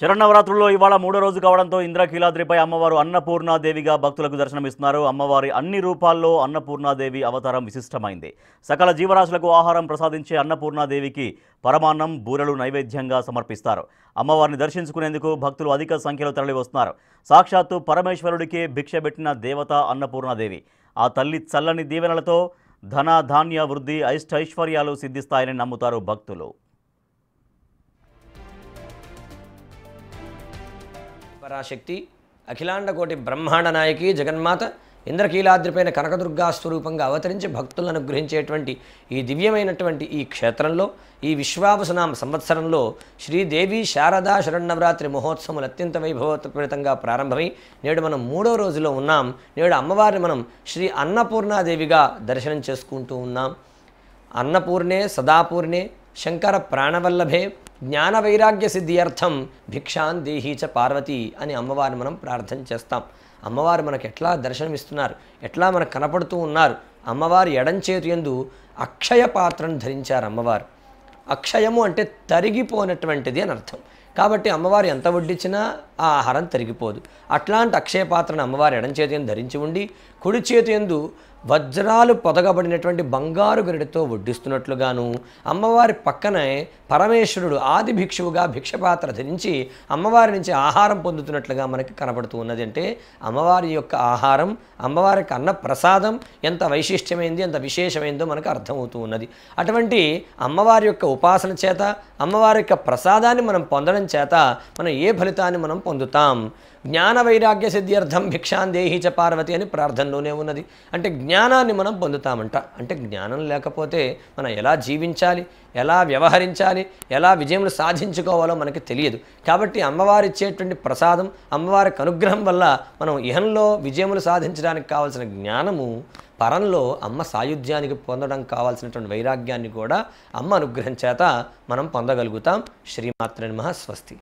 శరన్నవరాత్రుల్లో ఇవాళ మూడో రోజు కావడంతో ఇంద్రకీలాద్రిపై అమ్మవారు అన్నపూర్ణాదేవిగా భక్తులకు దర్శనమిస్తున్నారు. అమ్మవారి అన్ని రూపాల్లో అన్నపూర్ణాదేవి అవతారం విశిష్టమైంది. సకల జీవరాశులకు ఆహారం ప్రసాదించే అన్నపూర్ణాదేవికి పరమాన్నం, బూరెలు నైవేద్యంగా సమర్పిస్తారు. అమ్మవారిని దర్శించుకునేందుకు భక్తులు అధిక సంఖ్యలో తరలివస్తున్నారు. సాక్షాత్తు పరమేశ్వరుడికే భిక్ష పెట్టిన దేవత అన్నపూర్ణాదేవి. ఆ తల్లి చల్లని దీవెనలతో ధన ధాన్య వృద్ధి ఐశ్వర్యాలు సిద్ధిస్తాయని నమ్ముతారు భక్తులు. పరాశక్తి అఖిలాండకోటి బ్రహ్మాండ నాయకి జగన్మాత ఇంద్రకీలాద్రిపైన కనకదుర్గా స్వరూపంగా అవతరించి భక్తులను అనుగ్రహించేటువంటి ఈ దివ్యమైనటువంటి ఈ క్షేత్రంలో ఈ విశ్వావసనామ సంవత్సరంలో శ్రీదేవి శారదా శరన్నవరాత్రి మహోత్సవాలు అత్యంత వైభవోపేతంగా ప్రారంభమై నేడు మనం మూడో రోజులో ఉన్నాం. నేడు అమ్మవారిని మనం శ్రీ అన్నపూర్ణాదేవిగా దర్శనం చేసుకుంటూ ఉన్నాం. అన్నపూర్ణే సదాపూర్ణే శంకర ప్రాణవల్లభే జ్ఞాన వైరాగ్య సిద్ధ్యర్థం భిక్షాన్ దేహీ చ పార్వతి అని అమ్మవారిని మనం ప్రార్థన చేస్తాం. అమ్మవారు మనకు ఎట్లా దర్శనమిస్తున్నారు, ఎట్లా మనకు కనపడుతూ ఉన్నారు. అమ్మవారి ఎడంచేతి యందు అక్షయ పాత్రను ధరించారు. అమ్మవారు అక్షయము అంటే తరిగిపోనటువంటిది అని అర్థం. కాబట్టి అమ్మవారు ఎంత వడ్డించినా ఆ ఆహారం తరిగిపోదు. అట్లాంటి అక్షయ పాత్రను అమ్మవారి ఎడంచేతి యందు ధరించి ఉండి కుడి చేతి యందు వజ్రాలు పొదగబడినటువంటి బంగారు గరిటతో వడ్డిస్తున్నట్లుగాను అమ్మవారి పక్కనే పరమేశ్వరుడు ఆది భిక్షువుగా భిక్షపాత్ర ధరించి అమ్మవారి నుంచి ఆహారం పొందుతున్నట్లుగా మనకి కనబడుతూ ఉన్నది. అంటే అమ్మవారి యొక్క ఆహారం, అమ్మవారికి అన్న ప్రసాదం ఎంత వైశిష్ట్యమైంది, ఎంత విశేషమైందో మనకు అర్థమవుతూ ఉన్నది. అటువంటి అమ్మవారి యొక్క ఉపాసన చేత, అమ్మవారి యొక్క ప్రసాదాన్ని మనం పొందడం చేత మనం ఏ ఫలితాన్ని మనం పొందుతాం? జ్ఞాన వైరాగ్య సిద్ధ్యర్థం భిక్షాన్ దేహీ చ పార్వతి అని ప్రార్థనలోనే ఉన్నది. అంటే జ్ఞానాన్ని మనం పొందుతామంట. అంటే జ్ఞానం లేకపోతే మనం ఎలా జీవించాలి, ఎలా వ్యవహరించాలి, ఎలా విజయములు సాధించుకోవాలో మనకి తెలియదు. కాబట్టి అమ్మవారు ఇచ్చేటువంటి ప్రసాదం, అమ్మవారికి అనుగ్రహం వల్ల మనం ఇహంలో విజయములు సాధించడానికి కావాల్సిన జ్ఞానము, పరంలో అమ్మ సాయుధ్యానికి పొందడం కావాల్సినటువంటి వైరాగ్యాన్ని కూడా అమ్మ అనుగ్రహం చేత మనం పొందగలుగుతాం. శ్రీమాత్రే నమః. స్వస్తి.